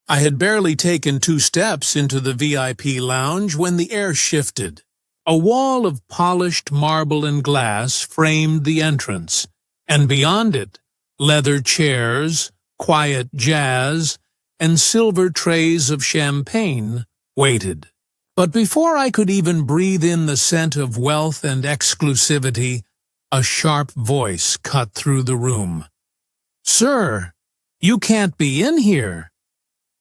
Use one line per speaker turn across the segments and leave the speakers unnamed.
I had barely taken 2 steps into the VIP lounge when the air shifted. A wall of polished marble and glass framed the entrance, and beyond it, leather chairs, quiet jazz, and silver trays of champagne waited. But before I could even breathe in the scent of wealth and exclusivity, a sharp voice cut through the room. "Sir, you can't be in here."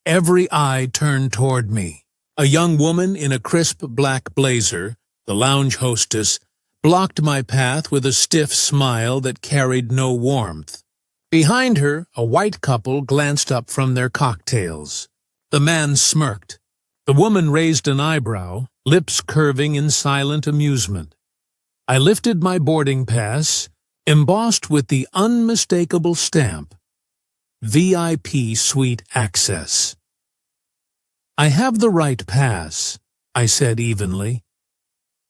Every eye turned toward me. A young woman in a crisp black blazer, the lounge hostess, blocked my path with a stiff smile that carried no warmth. Behind her, a white couple glanced up from their cocktails. The man smirked. The woman raised an eyebrow, lips curving in silent amusement. I lifted my boarding pass, embossed with the unmistakable stamp, VIP Suite Access. "I have the right pass," I said evenly.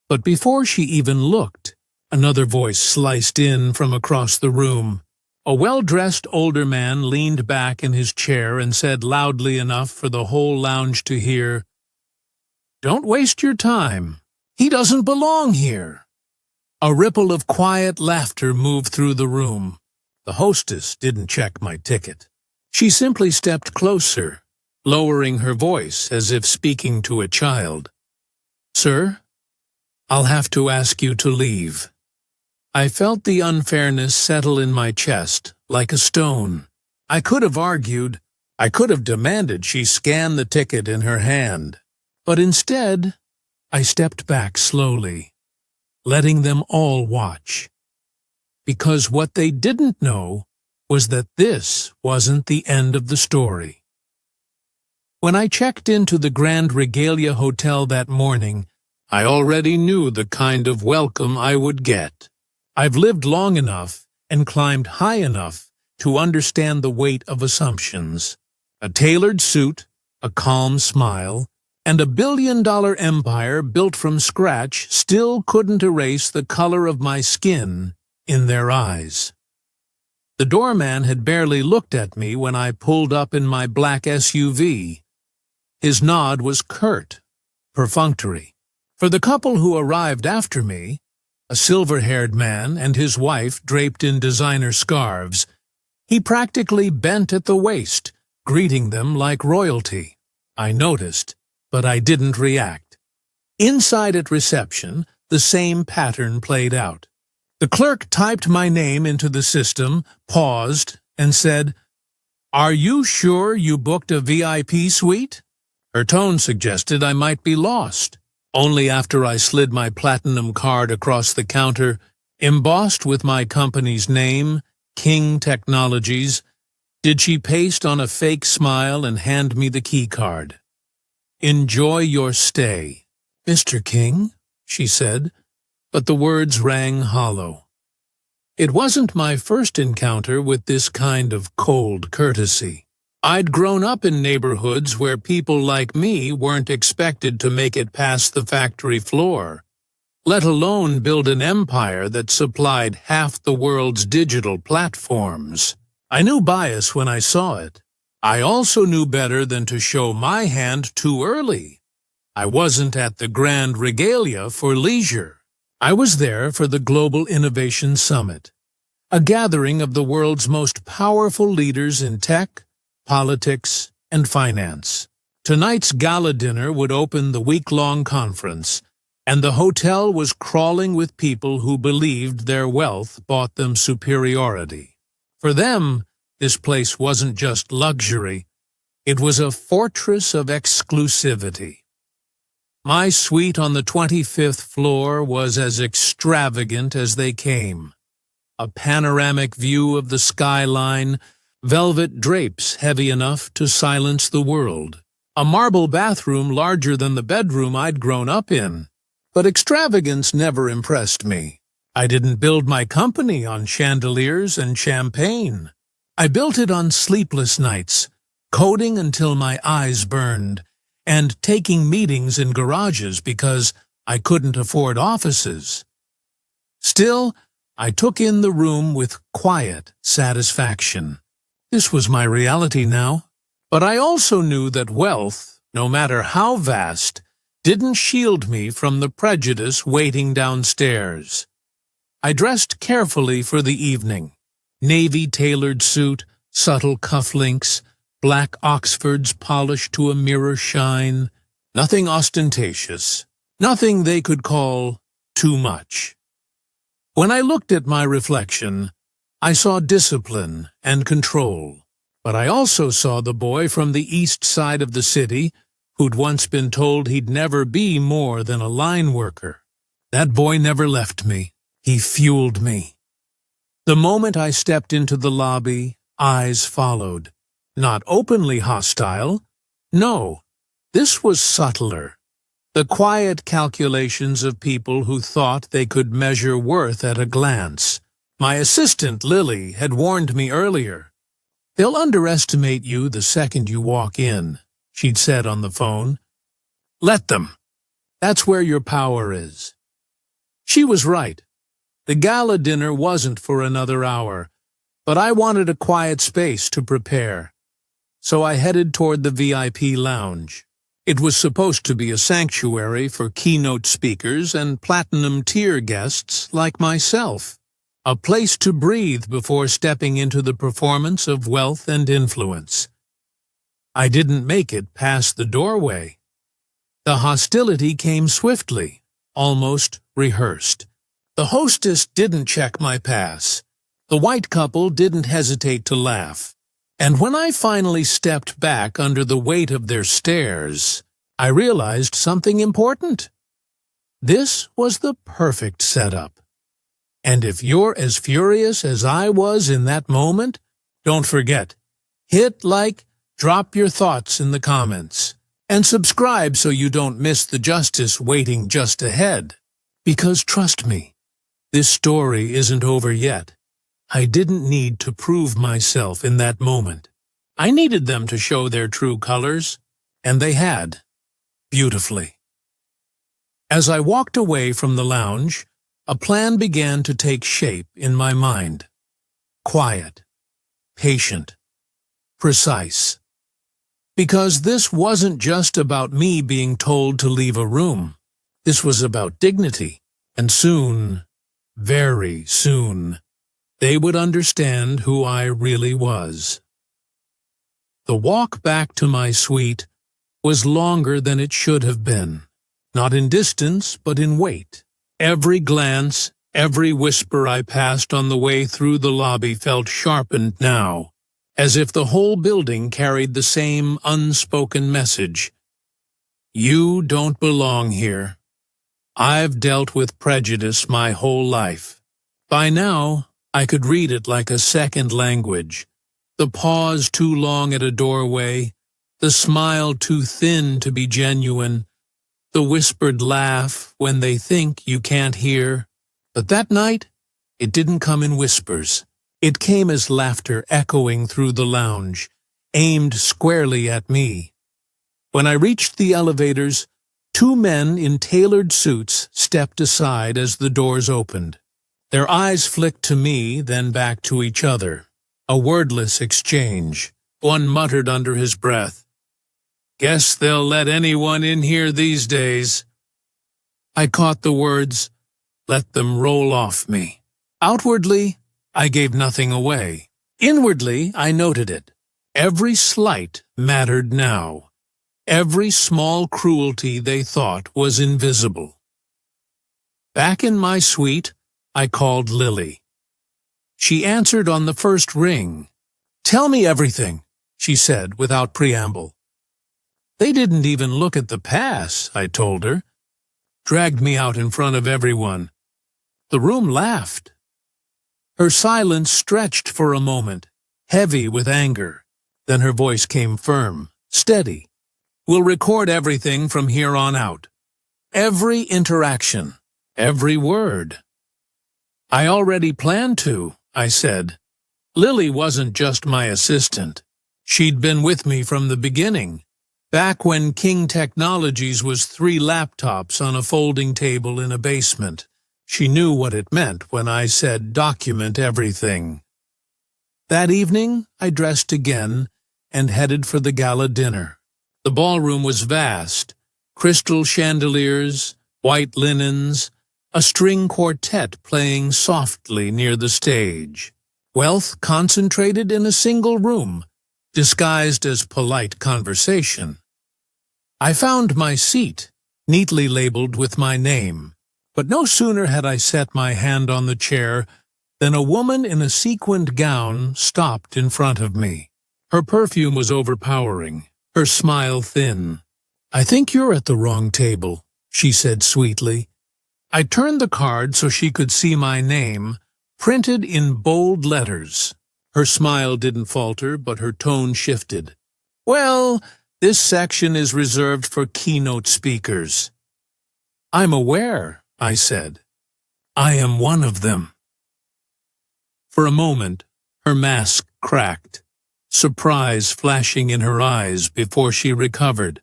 But before she even looked, another voice sliced in from across the room. A well-dressed older man leaned back in his chair and said loudly enough for the whole lounge to hear, "Don't waste your time. He doesn't belong here." A ripple of quiet laughter moved through the room. The hostess didn't check my ticket. She simply stepped closer, lowering her voice as if speaking to a child. "Sir, I'll have to ask you to leave." I felt the unfairness settle in my chest, like a stone. I could have argued, I could have demanded she scan the ticket in her hand. But instead, I stepped back slowly, letting them all watch. Because what they didn't know was that this wasn't the end of the story. When I checked into the Grand Regalia Hotel that morning, I already knew the kind of welcome I would get. I've lived long enough and climbed high enough to understand the weight of assumptions. A tailored suit, a calm smile, and a billion-dollar empire built from scratch still couldn't erase the color of my skin in their eyes. The doorman had barely looked at me when I pulled up in my black SUV. His nod was curt, perfunctory. For the couple who arrived after me, a silver-haired man and his wife draped in designer scarves, he practically bent at the waist, greeting them like royalty. I noticed, but I didn't react. Inside at reception, the same pattern played out. The clerk typed my name into the system, paused, and said, "Are you sure you booked a VIP suite?" Her tone suggested I might be lost. Only after I slid my platinum card across the counter, embossed with my company's name, King Technologies, did she paste on a fake smile and hand me the key card. "Enjoy your stay, Mr. King," she said, but the words rang hollow. It wasn't my first encounter with this kind of cold courtesy. I'd grown up in neighborhoods where people like me weren't expected to make it past the factory floor, let alone build an empire that supplied half the world's digital platforms. I knew bias when I saw it. I also knew better than to show my hand too early. I wasn't at the Grand Regalia for leisure. I was there for the Global Innovation Summit, a gathering of the world's most powerful leaders in tech, politics, and finance. Tonight's gala dinner would open the week-long conference, and the hotel was crawling with people who believed their wealth bought them superiority. For them, this place wasn't just luxury, it was a fortress of exclusivity. My suite on the 25th floor was as extravagant as they came. A panoramic view of the skyline, velvet drapes heavy enough to silence the world, a marble bathroom larger than the bedroom I'd grown up in. But extravagance never impressed me. I didn't build my company on chandeliers and champagne. I built it on sleepless nights, coding until my eyes burned, and taking meetings in garages because I couldn't afford offices. Still, I took in the room with quiet satisfaction. This was my reality now. But I also knew that wealth, no matter how vast, didn't shield me from the prejudice waiting downstairs. I dressed carefully for the evening. Navy-tailored suit, subtle cufflinks, black Oxfords polished to a mirror shine. Nothing ostentatious. Nothing they could call too much. When I looked at my reflection, I saw discipline and control. But I also saw the boy from the east side of the city who'd once been told he'd never be more than a line worker. That boy never left me. He fueled me. The moment I stepped into the lobby, eyes followed. Not openly hostile. No, this was subtler. The quiet calculations of people who thought they could measure worth at a glance. My assistant, Lily, had warned me earlier. "They'll underestimate you the second you walk in," she'd said on the phone. "Let them. That's where your power is." She was right. The gala dinner wasn't for another hour, but I wanted a quiet space to prepare. So I headed toward the VIP lounge. It was supposed to be a sanctuary for keynote speakers and platinum-tier guests like myself. A place to breathe before stepping into the performance of wealth and influence. I didn't make it past the doorway. The hostility came swiftly, almost rehearsed. The hostess didn't check my pass. The white couple didn't hesitate to laugh. And when I finally stepped back under the weight of their stares, I realized something important. This was the perfect setup. And if you're as furious as I was in that moment, don't forget, hit like, drop your thoughts in the comments, and subscribe so you don't miss the justice waiting just ahead. Because trust me, this story isn't over yet. I didn't need to prove myself in that moment. I needed them to show their true colors, and they had, beautifully. As I walked away from the lounge, a plan began to take shape in my mind. Quiet, patient, precise. Because this wasn't just about me being told to leave a room. This was about dignity, and soon, very soon, they would understand who I really was. The walk back to my suite was longer than it should have been, not in distance but in weight. Every glance, every whisper I passed on the way through the lobby felt sharpened now, as if the whole building carried the same unspoken message. You don't belong here. I've dealt with prejudice my whole life. By now, I could read it like a second language. The pause too long at a doorway, the smile too thin to be genuine, the whispered laugh when they think you can't hear. But that night, it didn't come in whispers. It came as laughter echoing through the lounge, aimed squarely at me. When I reached the elevators, two men in tailored suits stepped aside as the doors opened. Their eyes flicked to me, then back to each other. A wordless exchange. One muttered under his breath, "Guess they'll let anyone in here these days." I caught the words, "Let them roll off me." Outwardly, I gave nothing away. Inwardly, I noted it. Every slight mattered now. Every small cruelty they thought was invisible. Back in my suite, I called Lily. She answered on the first ring. "Tell me everything," she said without preamble. "They didn't even look at the pass," I told her. Dragged me out in front of everyone. The room laughed. Her silence stretched for a moment, heavy with anger. Then her voice came firm, steady. "We'll record everything from here on out. Every interaction, every word." "I already planned to," I said. Lily wasn't just my assistant. She'd been with me from the beginning, back when King Technologies was 3 laptops on a folding table in a basement. She knew what it meant when I said document everything. That evening, I dressed again, and headed for the gala dinner. The ballroom was vast, crystal chandeliers, white linens, a string quartet playing softly near the stage. Wealth concentrated in a single room, disguised as polite conversation. I found my seat, neatly labeled with my name, but no sooner had I set my hand on the chair than a woman in a sequined gown stopped in front of me. Her perfume was overpowering, her smile thin. "I think you're at the wrong table," she said sweetly. I turned the card so she could see my name, printed in bold letters. Her smile didn't falter, but her tone shifted. "Well, this section is reserved for keynote speakers." "I'm aware," I said. "I am one of them." For a moment, her mask cracked, surprise flashing in her eyes before she recovered.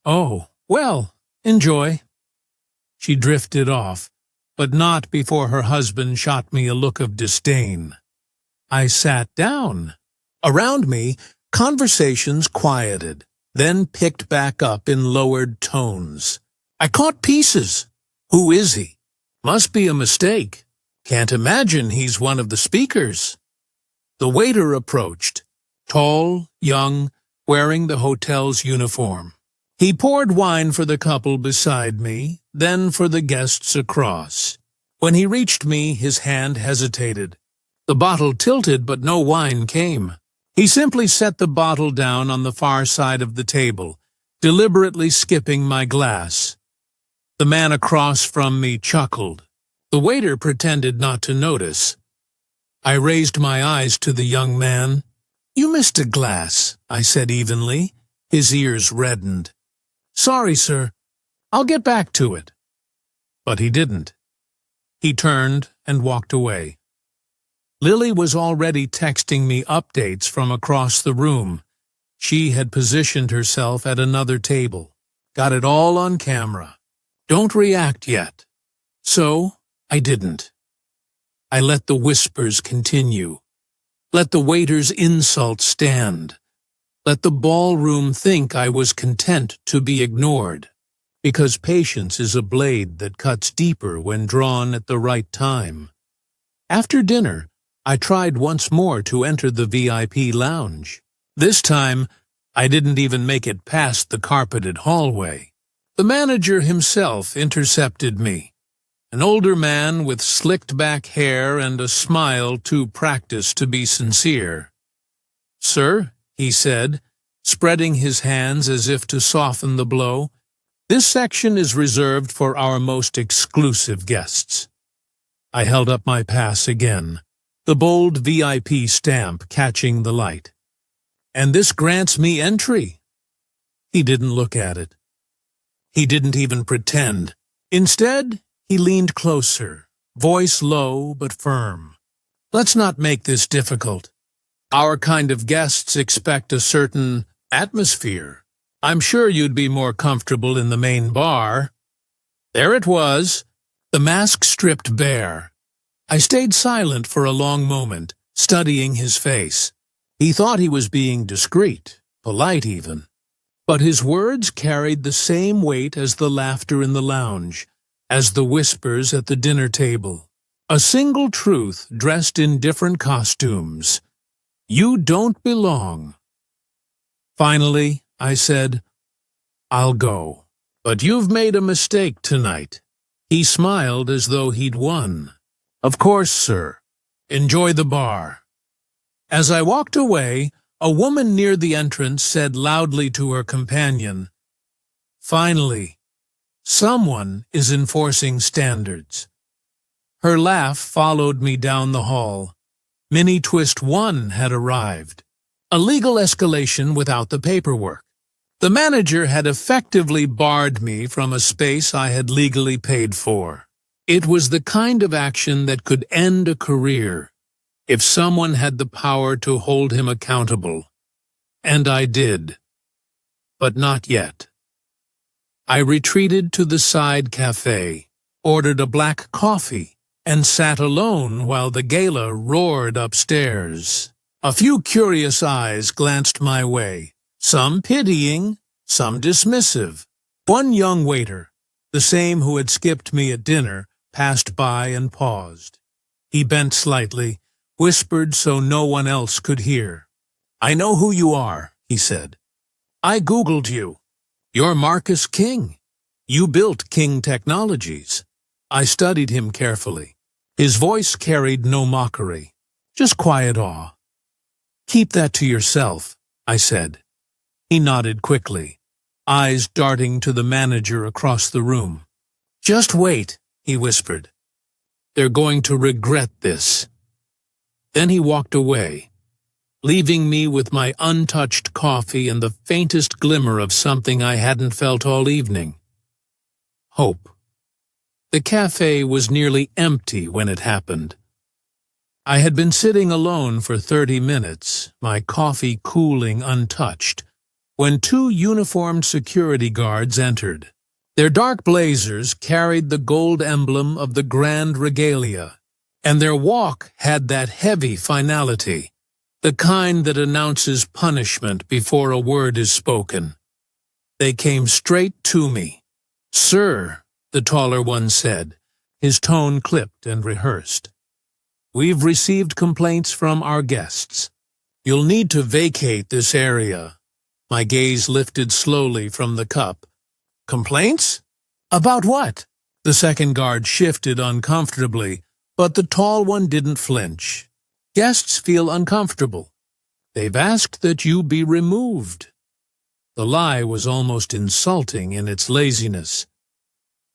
"Oh, well, enjoy." She drifted off, but not before her husband shot me a look of disdain. I sat down. Around me, conversations quieted, then picked back up in lowered tones. I caught pieces. "Who is he? Must be a mistake. Can't imagine he's one of the speakers." The waiter approached, tall, young, wearing the hotel's uniform. He poured wine for the couple beside me, then for the guests across. When he reached me, his hand hesitated. The bottle tilted, but no wine came. He simply set the bottle down on the far side of the table, deliberately skipping my glass. The man across from me chuckled. The waiter pretended not to notice. I raised my eyes to the young man. "You missed a glass," I said evenly. His ears reddened. "Sorry, sir. I'll get back to it." But he didn't. He turned and walked away. Lily was already texting me updates from across the room. She had positioned herself at another table. Got it all on camera. Don't react yet. So, I didn't. I let the whispers continue. Let the waiter's insults stand. Let the ballroom think I was content to be ignored. Because patience is a blade that cuts deeper when drawn at the right time. After dinner, I tried once more to enter the VIP lounge. This time, I didn't even make it past the carpeted hallway. The manager himself intercepted me. An older man with slicked-back hair and a smile too practiced to be sincere. "Sir," he said, spreading his hands as if to soften the blow, "this section is reserved for our most exclusive guests." I held up my pass again, the bold VIP stamp catching the light. "And this grants me entry." He didn't look at it. He didn't even pretend. Instead, he leaned closer, voice low but firm. "Let's not make this difficult. Our kind of guests expect a certain atmosphere. I'm sure you'd be more comfortable in the main bar." There it was, the mask stripped bare. I stayed silent for a long moment, studying his face. He thought he was being discreet, polite even. But his words carried the same weight as the laughter in the lounge, as the whispers at the dinner table. A single truth dressed in different costumes. You don't belong. Finally, I said, "I'll go. But you've made a mistake tonight." He smiled as though he'd won. "Of course, sir. Enjoy the bar." As I walked away, a woman near the entrance said loudly to her companion, "Finally, someone is enforcing standards." Her laugh followed me down the hall. Mini Twist 1 had arrived. A legal escalation without the paperwork. The manager had effectively barred me from a space I had legally paid for. It was the kind of action that could end a career, if someone had the power to hold him accountable. And I did. But not yet. I retreated to the side cafe, ordered a black coffee, and sat alone while the gala roared upstairs. A few curious eyes glanced my way, some pitying, some dismissive. One young waiter, the same who had skipped me at dinner, passed by and paused. He bent slightly, whispered so no one else could hear. "I know who you are," he said. "I Googled you. You're Marcus King. You built King Technologies." I studied him carefully. His voice carried no mockery, just quiet awe. "Keep that to yourself," I said. He nodded quickly, eyes darting to the manager across the room. "Just wait," he whispered. "They're going to regret this." Then he walked away, leaving me with my untouched coffee and the faintest glimmer of something I hadn't felt all evening. Hope. The cafe was nearly empty when it happened. I had been sitting alone for 30 minutes, my coffee cooling untouched, when 2 uniformed security guards entered. Their dark blazers carried the gold emblem of the Grand Regalia, and their walk had that heavy finality, the kind that announces punishment before a word is spoken. They came straight to me. "Sir," the taller one said, his tone clipped and rehearsed. "We've received complaints from our guests. You'll need to vacate this area." My gaze lifted slowly from the cup. "Complaints? About what?" The second guard shifted uncomfortably, but the tall one didn't flinch. "Guests feel uncomfortable. They've asked that you be removed." The lie was almost insulting in its laziness.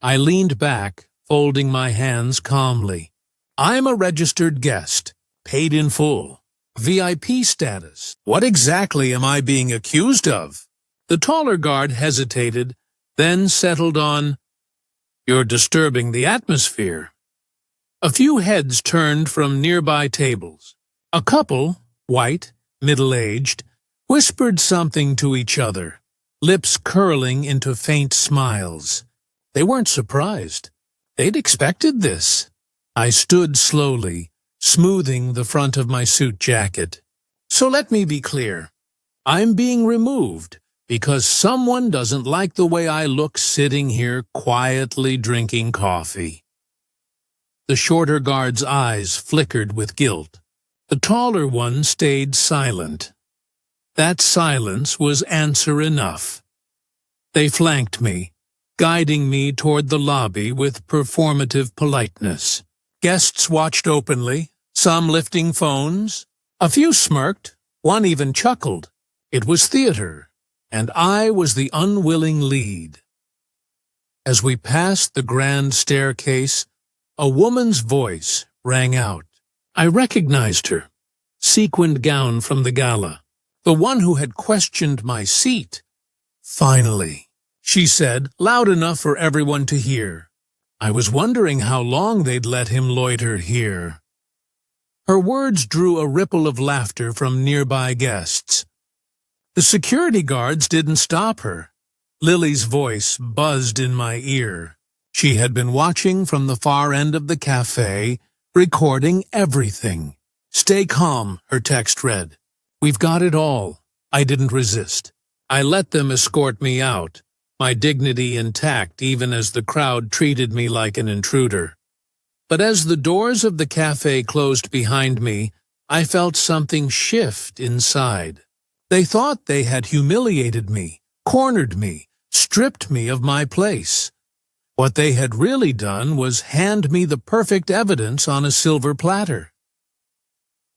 I leaned back, folding my hands calmly. "I'm a registered guest, paid in full. VIP status. What exactly am I being accused of?" The taller guard hesitated, then settled on, "You're disturbing the atmosphere." A few heads turned from nearby tables. A couple, white, middle-aged, whispered something to each other, lips curling into faint smiles. They weren't surprised. They'd expected this. I stood slowly, smoothing the front of my suit jacket. "So let me be clear. I'm being removed because someone doesn't like the way I look sitting here quietly drinking coffee." The shorter guard's eyes flickered with guilt. The taller one stayed silent. That silence was answer enough. They flanked me, guiding me toward the lobby with performative politeness. Guests watched openly, some lifting phones. A few smirked, one even chuckled. It was theater, and I was the unwilling lead. As we passed the grand staircase, a woman's voice rang out. I recognized her, sequined gown from the gala, the one who had questioned my seat. "Finally," she said, loud enough for everyone to hear. "I was wondering how long they'd let him loiter here." Her words drew a ripple of laughter from nearby guests. The security guards didn't stop her. Lily's voice buzzed in my ear. She had been watching from the far end of the cafe, recording everything. "Stay calm," her text read. "We've got it all." I didn't resist. I let them escort me out, my dignity intact even as the crowd treated me like an intruder. But as the doors of the cafe closed behind me, I felt something shift inside. They thought they had humiliated me, cornered me, stripped me of my place. What they had really done was hand me the perfect evidence on a silver platter.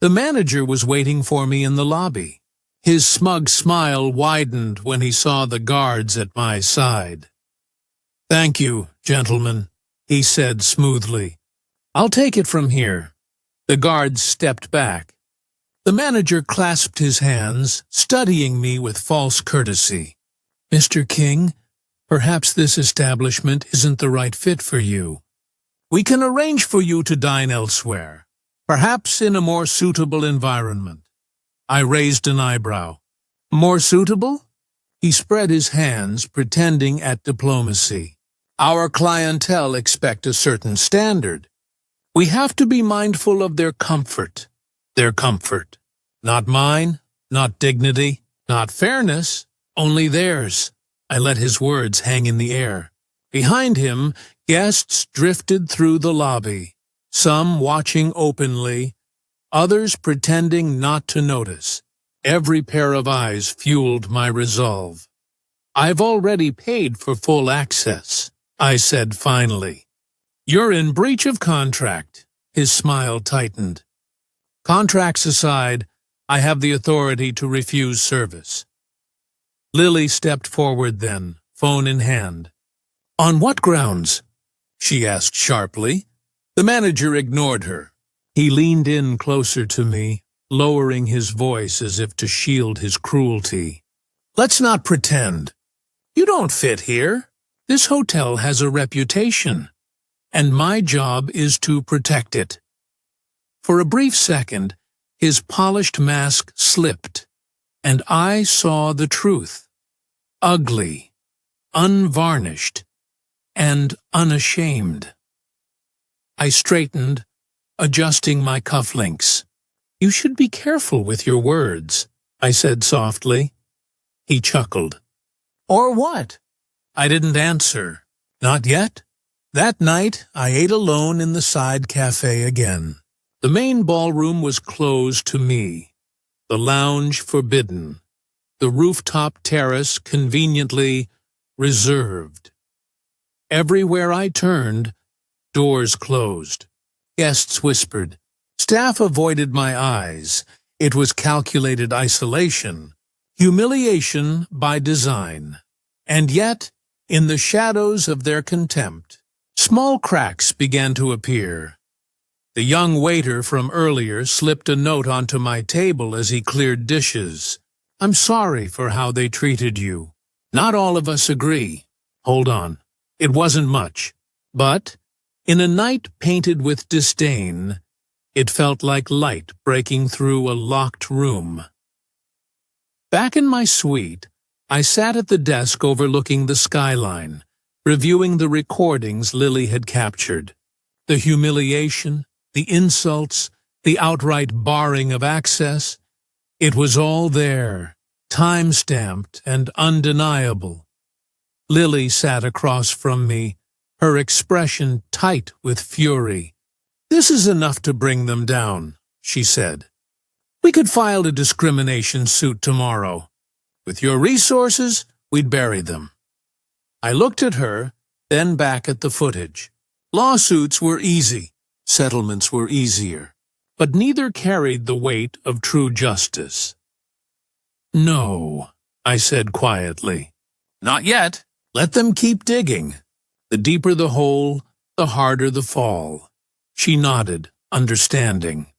The manager was waiting for me in the lobby. His smug smile widened when he saw the guards at my side. "Thank you, gentlemen," he said smoothly. "I'll take it from here." The guards stepped back. The manager clasped his hands, studying me with false courtesy. "Mr. King, perhaps this establishment isn't the right fit for you. We can arrange for you to dine elsewhere, perhaps in a more suitable environment." I raised an eyebrow. "More suitable?" He spread his hands, pretending at diplomacy. "Our clientele expect a certain standard. We have to be mindful of their comfort. Their comfort." Not mine, not dignity, not fairness, only theirs. I let his words hang in the air. Behind him, guests drifted through the lobby, some watching openly, others pretending not to notice. Every pair of eyes fueled my resolve. "I've already paid for full access," I said finally. "You're in breach of contract." His smile tightened. "Contracts aside, I have the authority to refuse service." Lily stepped forward then, phone in hand. "On what grounds?" she asked sharply. The manager ignored her. He leaned in closer to me, lowering his voice as if to shield his cruelty. "Let's not pretend. You don't fit here. This hotel has a reputation, and my job is to protect it." For a brief second, his polished mask slipped, and I saw the truth. Ugly, unvarnished, and unashamed. I straightened, adjusting my cufflinks. "You should be careful with your words," I said softly. He chuckled. "Or what?" I didn't answer. Not yet. That night, I ate alone in the side cafe again. The main ballroom was closed to me, the lounge forbidden, the rooftop terrace conveniently reserved. Everywhere I turned, doors closed. Guests whispered. Staff avoided my eyes. It was calculated isolation, humiliation by design. And yet, in the shadows of their contempt, small cracks began to appear. The young waiter from earlier slipped a note onto my table as he cleared dishes. "I'm sorry for how they treated you. Not all of us agree." Hold on. It wasn't much. But, in a night painted with disdain, it felt like light breaking through a locked room. Back in my suite, I sat at the desk overlooking the skyline, reviewing the recordings Lily had captured. The humiliation, the insults, the outright barring of access, it was all there, time-stamped and undeniable. Lily sat across from me, her expression tight with fury. "This is enough to bring them down," she said. "We could file a discrimination suit tomorrow. With your resources, we'd bury them." I looked at her, then back at the footage. Lawsuits were easy. Settlements were easier, but neither carried the weight of true justice. "No," I said quietly. "Not yet. Let them keep digging. The deeper the hole, the harder the fall." She nodded, understanding.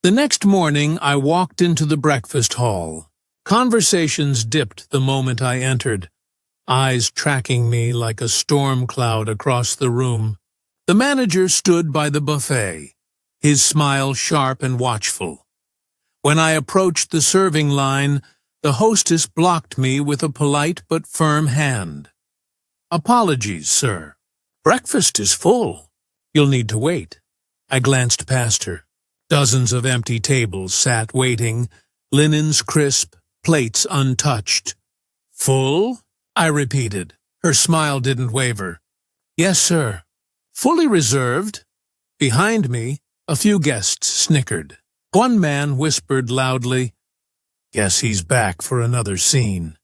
The next morning, I walked into the breakfast hall. Conversations dipped the moment I entered, eyes tracking me like a storm cloud across the room. The manager stood by the buffet, his smile sharp and watchful. When I approached the serving line, the hostess blocked me with a polite but firm hand. "Apologies, sir. Breakfast is full. You'll need to wait." I glanced past her. Dozens of empty tables sat waiting, linens crisp, plates untouched. "Full?" I repeated. Her smile didn't waver. "Yes, sir. Fully reserved." Behind me, a few guests snickered. One man whispered loudly, "Guess he's back for another scene."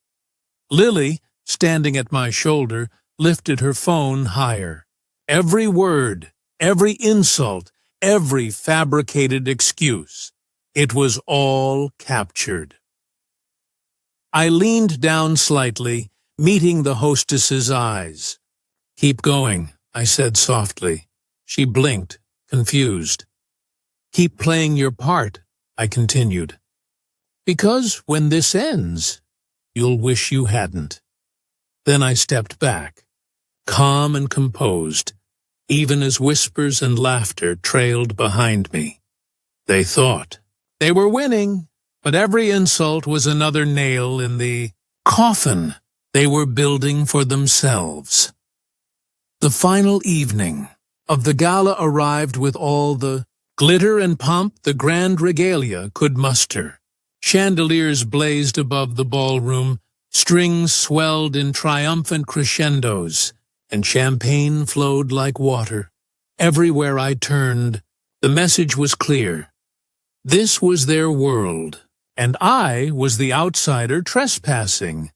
Lily, standing at my shoulder, lifted her phone higher. Every word, every insult, every fabricated excuse, it was all captured. I leaned down slightly, meeting the hostess's eyes. "Keep going," I said softly. She blinked, confused. "Keep playing your part," I continued. "Because when this ends, you'll wish you hadn't." Then I stepped back, calm and composed, even as whispers and laughter trailed behind me. They thought they were winning, but every insult was another nail in the coffin they were building for themselves. The final evening of the gala arrived with all the Glitter and pomp the grand regalia could muster. Chandeliers blazed above the ballroom, strings swelled in triumphant crescendos, and champagne flowed like water. Everywhere I turned, the message was clear. This was their world, and I was the outsider trespassing.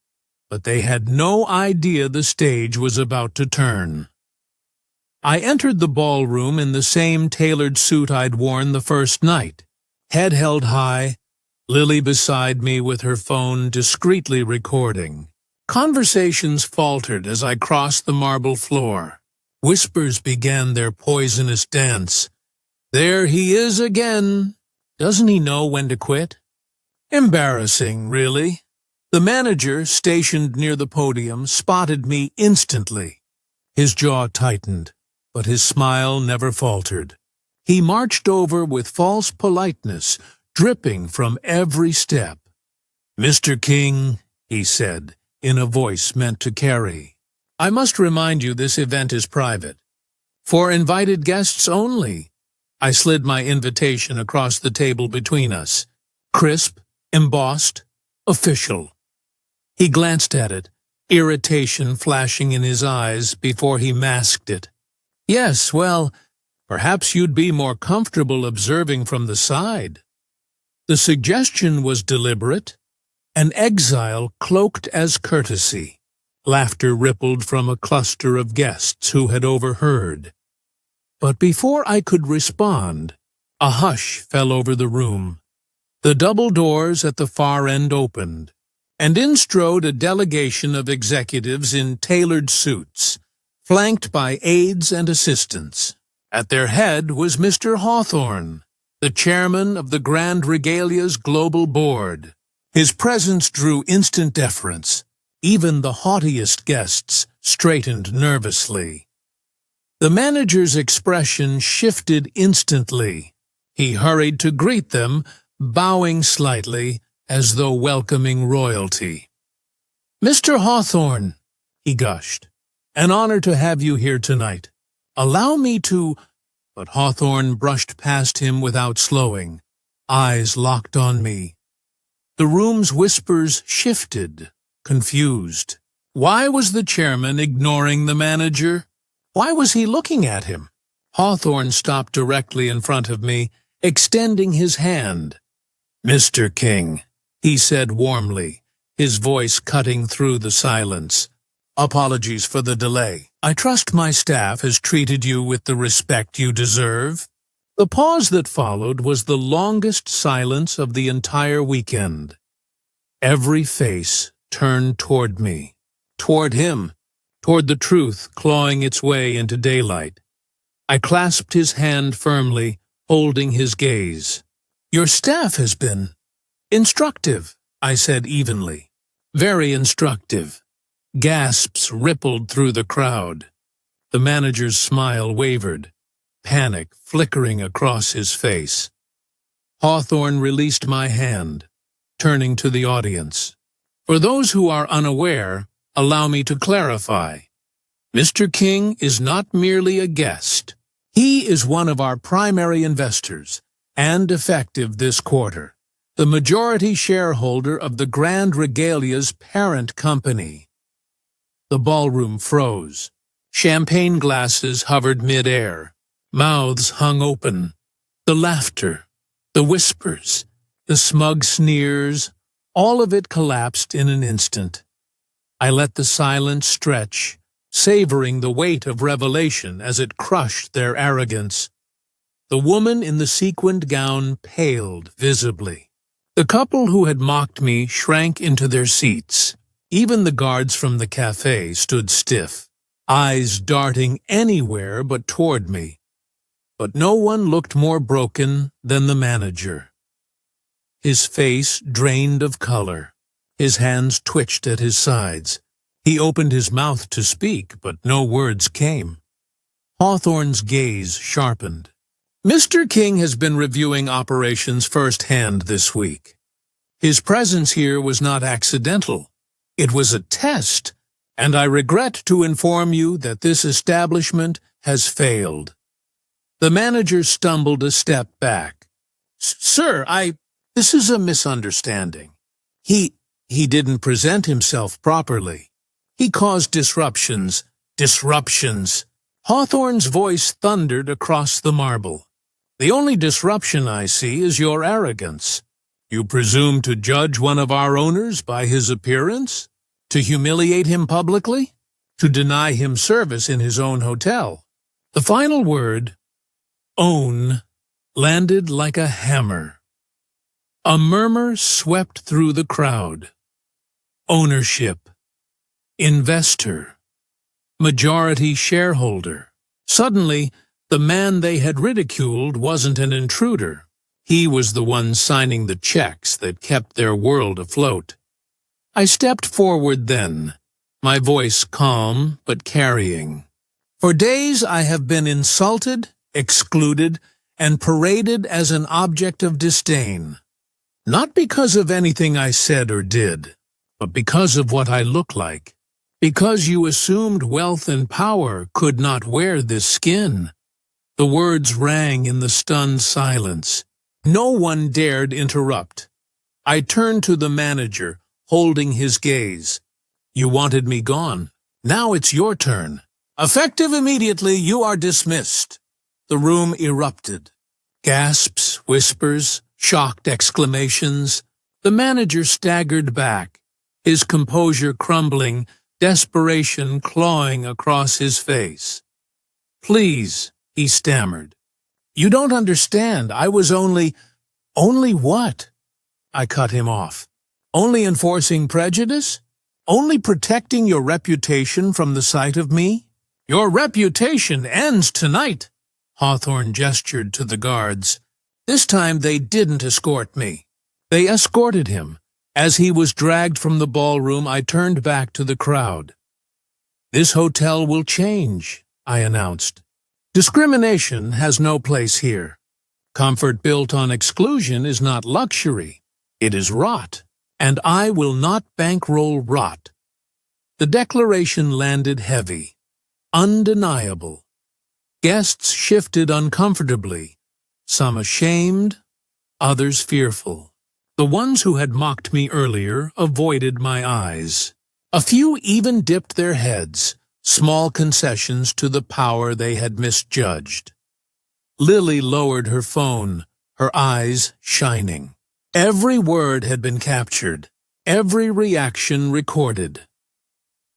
But they had no idea the stage was about to turn. I entered the ballroom in the same tailored suit I'd worn the first night, head held high, Lily beside me with her phone discreetly recording. Conversations faltered as I crossed the marble floor. Whispers began their poisonous dance. There he is again. Doesn't he know when to quit? Embarrassing, really. The manager, stationed near the podium, spotted me instantly. His jaw tightened, but his smile never faltered. He marched over with false politeness, dripping from every step. "Mr. King," he said, in a voice meant to carry, "I must remind you this event is private. For invited guests only." I slid my invitation across the table between us. Crisp, embossed, official. He glanced at it, irritation flashing in his eyes before he masked it. "Yes, well, perhaps you'd be more comfortable observing from the side." The suggestion was deliberate, an exile cloaked as courtesy. Laughter rippled from a cluster of guests who had overheard. But before I could respond, a hush fell over the room. The double doors at the far end opened, and in strode a delegation of executives in tailored suits, flanked by aides and assistants. At their head was Mr. Hawthorne, the chairman of the Grand Regalia's Global Board. His presence drew instant deference. Even the haughtiest guests straightened nervously. The manager's expression shifted instantly. He hurried to greet them, bowing slightly, as though welcoming royalty. "Mr. Hawthorne," he gushed, "an honor to have you here tonight. Allow me to—" But Hawthorne brushed past him without slowing, eyes locked on me. The room's whispers shifted, confused. Why was the chairman ignoring the manager? Why was he looking at him? Hawthorne stopped directly in front of me, extending his hand. "Mr. King," he said warmly, his voice cutting through the silence. "Apologies for the delay. I trust my staff has treated you with the respect you deserve." The pause that followed was the longest silence of the entire weekend. Every face turned toward me, toward him, toward the truth clawing its way into daylight. I clasped his hand firmly, holding his gaze. "Your staff has been instructive," I said evenly. "Very instructive." Gasps rippled through the crowd. The manager's smile wavered, panic flickering across his face. Hawthorne released my hand, turning to the audience. "For those who are unaware, allow me to clarify. Mr. King is not merely a guest. He is one of our primary investors, and effective this quarter, the majority shareholder of the Grand Regalia's parent company." The ballroom froze. Champagne glasses hovered mid-air. Mouths hung open. The laughter, the whispers, the smug sneers, all of it collapsed in an instant. I let the silence stretch, savoring the weight of revelation as it crushed their arrogance. The woman in the sequined gown paled visibly. The couple who had mocked me shrank into their seats. Even the guards from the cafe stood stiff, eyes darting anywhere but toward me. But no one looked more broken than the manager. His face drained of color. His hands twitched at his sides. He opened his mouth to speak, but no words came. Hawthorne's gaze sharpened. "Mr. King has been reviewing operations firsthand this week. His presence here was not accidental. It was a test, and I regret to inform you that this establishment has failed." The manager stumbled a step back. Sir, this is a misunderstanding. He didn't present himself properly. He caused disruptions. Hawthorne's voice thundered across the marble. The only disruption I see is your arrogance. You presume to judge one of our owners by his appearance? To humiliate him publicly? To deny him service in his own hotel? The final word, own, landed like a hammer. A murmur swept through the crowd. Ownership. Investor. Majority shareholder. Suddenly, the man they had ridiculed wasn't an intruder. He was the one signing the checks that kept their world afloat. I stepped forward then, my voice calm but carrying. For days I have been insulted, excluded, and paraded as an object of disdain. Not because of anything I said or did, but because of what I look like. Because you assumed wealth and power could not wear this skin. The words rang in the stunned silence. No one dared interrupt. I turned to the manager, holding his gaze. You wanted me gone. Now it's your turn. Effective immediately, you are dismissed. The room erupted. Gasps, whispers, shocked exclamations. The manager staggered back, his composure crumbling, desperation clawing across his face. Please, he stammered. You don't understand. I was only what? I cut him off. Only enforcing prejudice? Only protecting your reputation from the sight of me? Your reputation ends tonight. Hawthorne gestured to the guards. This time they didn't escort me. They escorted him. As he was dragged from the ballroom, I turned back to the crowd. This hotel will change, I announced. Discrimination has no place here. Comfort built on exclusion is not luxury. It is rot, and I will not bankroll rot. The declaration landed heavy, undeniable. Guests shifted uncomfortably, some ashamed, others fearful. The ones who had mocked me earlier avoided my eyes. A few even dipped their heads, small concessions to the power they had misjudged. Lily lowered her phone, her eyes shining. Every word had been captured, every reaction recorded.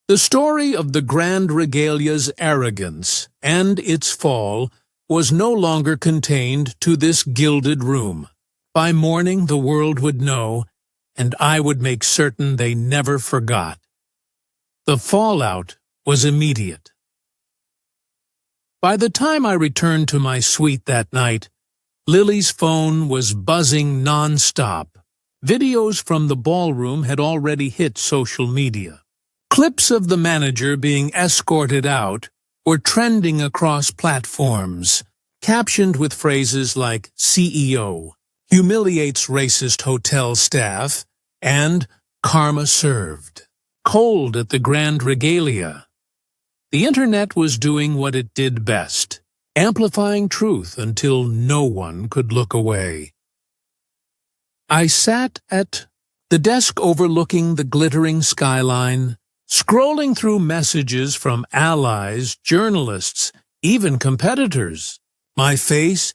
The story of the Grand Regalia's arrogance and its fall was no longer contained to this gilded room. By morning the world would know, and I would make certain they never forgot. The fallout was immediate. By the time I returned to my suite that night, Lily's phone was buzzing non-stop. Videos from the ballroom had already hit social media. Clips of the manager being escorted out were trending across platforms, captioned with phrases like CEO, humiliates racist hotel staff, and karma served. Cold at the Grand Regalia. The internet was doing what it did best, amplifying truth until no one could look away. I sat at the desk overlooking the glittering skyline, scrolling through messages from allies, journalists, even competitors. My face,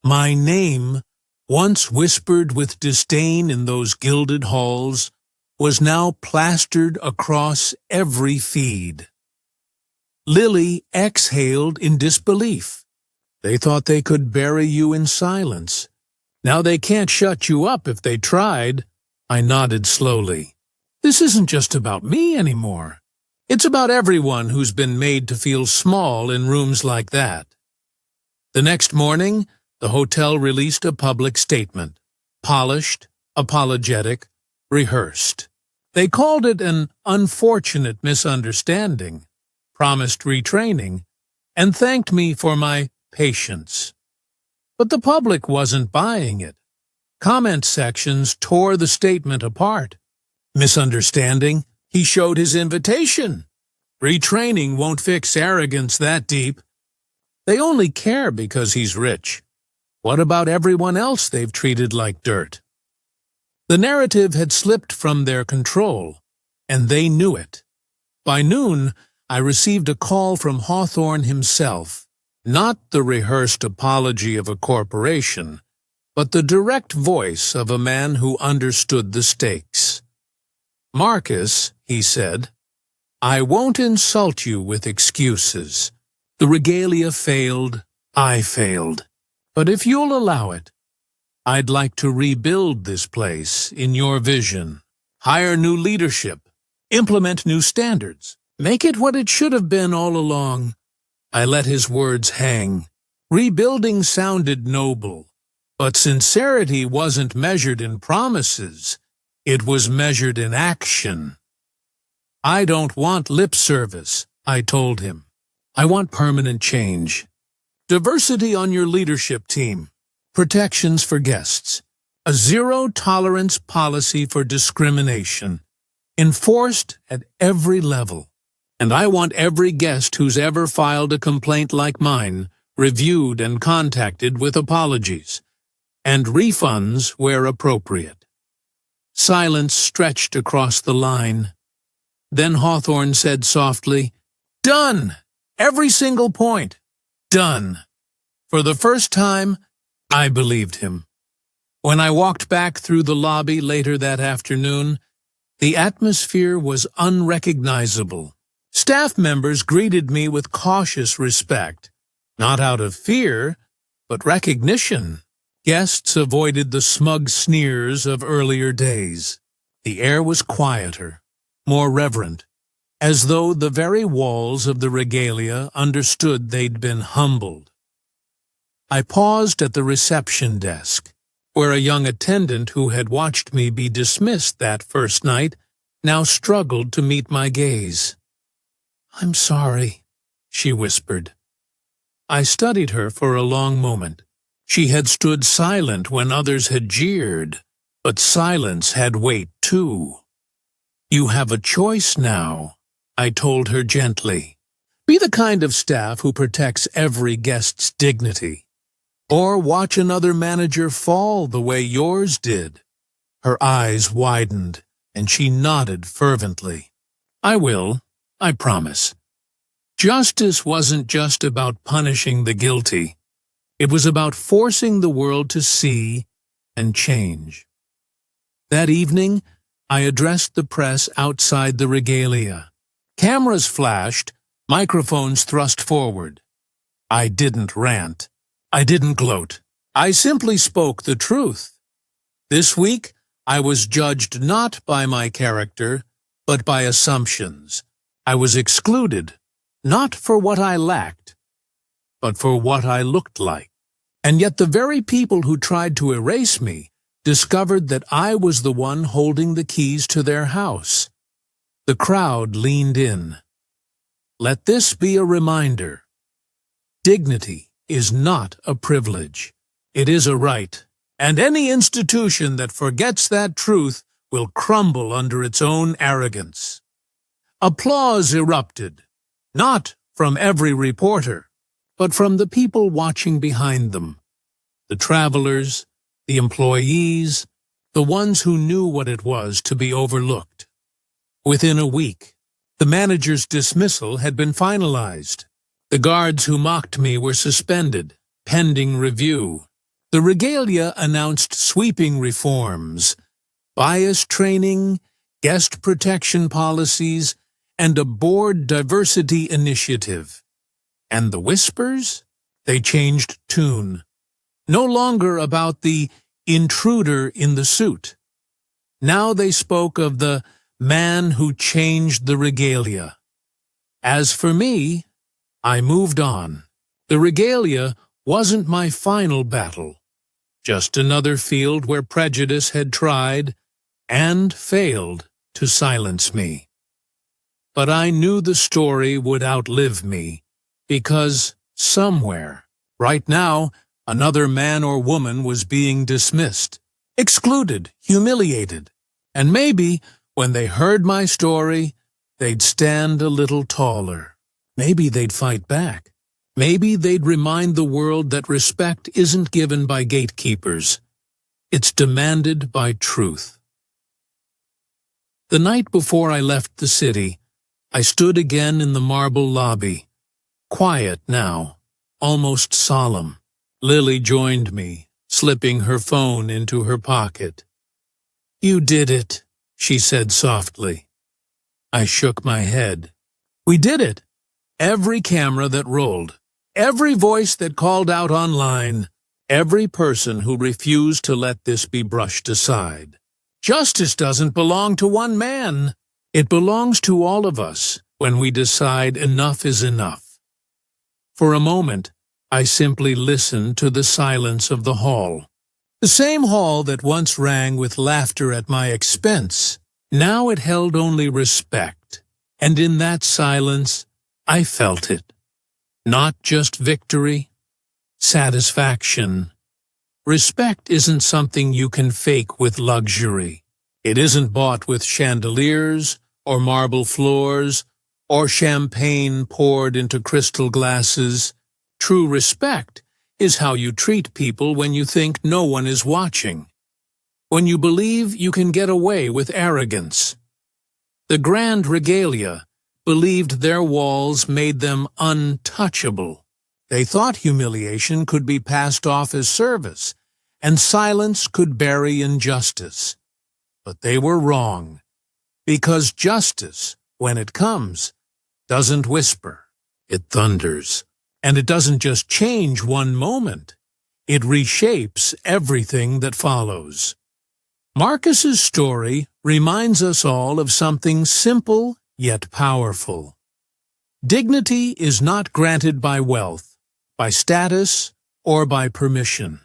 my name, once whispered with disdain in those gilded halls, was now plastered across every feed. Lily exhaled in disbelief. They thought they could bury you in silence. Now they can't shut you up if they tried. I nodded slowly. This isn't just about me anymore. It's about everyone who's been made to feel small in rooms like that. The next morning, the hotel released a public statement. Polished, apologetic, rehearsed. They called it an unfortunate misunderstanding, promised retraining, and thanked me for my patience. But the public wasn't buying it. Comment sections tore the statement apart. Misunderstanding? He showed his invitation. Retraining won't fix arrogance that deep. They only care because he's rich. What about everyone else they've treated like dirt? The narrative had slipped from their control, and they knew it. By noon, I received a call from Hawthorne himself, not the rehearsed apology of a corporation, but the direct voice of a man who understood the stakes. "Marcus," he said, "I won't insult you with excuses. The regalia failed, I failed. But if you'll allow it, I'd like to rebuild this place in your vision, hire new leadership, implement new standards, make it what it should have been all along." I let his words hang. Rebuilding sounded noble, but sincerity wasn't measured in promises. It was measured in action. "I don't want lip service," I told him. "I want permanent change. Diversity on your leadership team, protections for guests, a zero-tolerance policy for discrimination, enforced at every level. And I want every guest who's ever filed a complaint like mine reviewed and contacted with apologies, and refunds where appropriate." Silence stretched across the line. Then Hawthorne said softly, "Done! Every single point. Done." For the first time, I believed him. When I walked back through the lobby later that afternoon, the atmosphere was unrecognizable. Staff members greeted me with cautious respect, not out of fear, but recognition. Guests avoided the smug sneers of earlier days. The air was quieter, more reverent, as though the very walls of the regalia understood they'd been humbled. I paused at the reception desk, where a young attendant who had watched me be dismissed that first night now struggled to meet my gaze. "I'm sorry," she whispered. I studied her for a long moment. She had stood silent when others had jeered, but silence had weight too. "You have a choice now," I told her gently. "Be the kind of staff who protects every guest's dignity, or watch another manager fall the way yours did." Her eyes widened, and she nodded fervently. "I will, I promise." Justice wasn't just about punishing the guilty. It was about forcing the world to see and change. That evening, I addressed the press outside the regalia. Cameras flashed, microphones thrust forward. I didn't rant. I didn't gloat. I simply spoke the truth. This week, I was judged not by my character, but by assumptions. I was excluded, not for what I lacked, but for what I looked like. And yet the very people who tried to erase me discovered that I was the one holding the keys to their house. The crowd leaned in. Let this be a reminder. Dignity is not a privilege. It is a right. And any institution that forgets that truth will crumble under its own arrogance. Applause erupted, not from every reporter, but from the people watching behind them. The travelers, the employees, the ones who knew what it was to be overlooked. Within a week, the manager's dismissal had been finalized. The guards who mocked me were suspended, pending review. The regalia announced sweeping reforms, bias training, guest protection policies, and a board diversity initiative. And the whispers? They changed tune. No longer about the intruder in the suit. Now they spoke of the man who changed the regalia. As for me, I moved on. The regalia wasn't my final battle, just another field where prejudice had tried and failed to silence me. But I knew the story would outlive me, because somewhere, right now, another man or woman was being dismissed, excluded, humiliated, and maybe, when they heard my story, they'd stand a little taller. Maybe they'd fight back. Maybe they'd remind the world that respect isn't given by gatekeepers. It's demanded by truth. The night before I left the city, I stood again in the marble lobby. Quiet now, almost solemn. Lily joined me, slipping her phone into her pocket. "You did it," she said softly. I shook my head. We did it. Every camera that rolled, every voice that called out online, every person who refused to let this be brushed aside. Justice doesn't belong to one man. It belongs to all of us when we decide enough is enough. For a moment, I simply listened to the silence of the hall. The same hall that once rang with laughter at my expense. Now it held only respect, and in that silence, I felt it. Not just victory, satisfaction. Respect isn't something you can fake with luxury. It isn't bought with chandeliers, or marble floors, or champagne poured into crystal glasses. True respect is how you treat people when you think no one is watching. When you believe you can get away with arrogance. The grand regalia believed their walls made them untouchable. They thought humiliation could be passed off as service, and silence could bury injustice. But they were wrong, because justice, when it comes, doesn't whisper, it thunders. And it doesn't just change one moment, it reshapes everything that follows. Marcus's story reminds us all of something simple yet powerful. Dignity is not granted by wealth, by status, or by permission.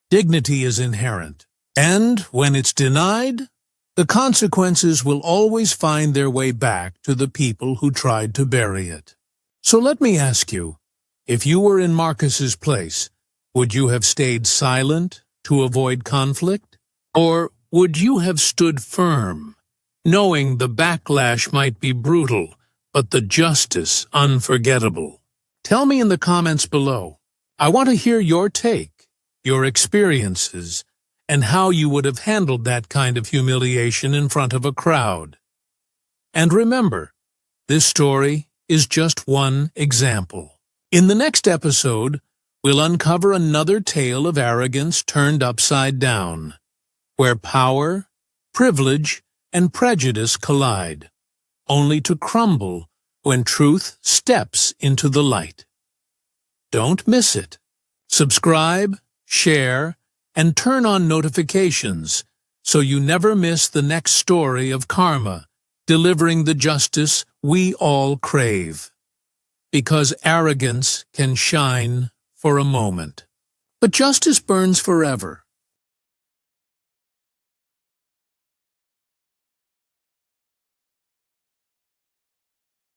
Dignity is inherent, and when it's denied, the consequences will always find their way back to the people who tried to bury it. So let me ask you, if you were in Marcus's place, would you have stayed silent to avoid conflict? Or would you have stood firm, knowing the backlash might be brutal, but the justice unforgettable? Tell me in the comments below. I want to hear your take, your experiences, and how you would have handled that kind of humiliation in front of a crowd. And remember, this story is just one example. In the next episode, we'll uncover another tale of arrogance turned upside down, where power, privilege, and prejudice collide, only to crumble when truth steps into the light. Don't miss it. Subscribe, share, and turn on notifications so you never miss the next story of karma, delivering the justice we all crave. Because arrogance can shine for a moment, but justice burns forever.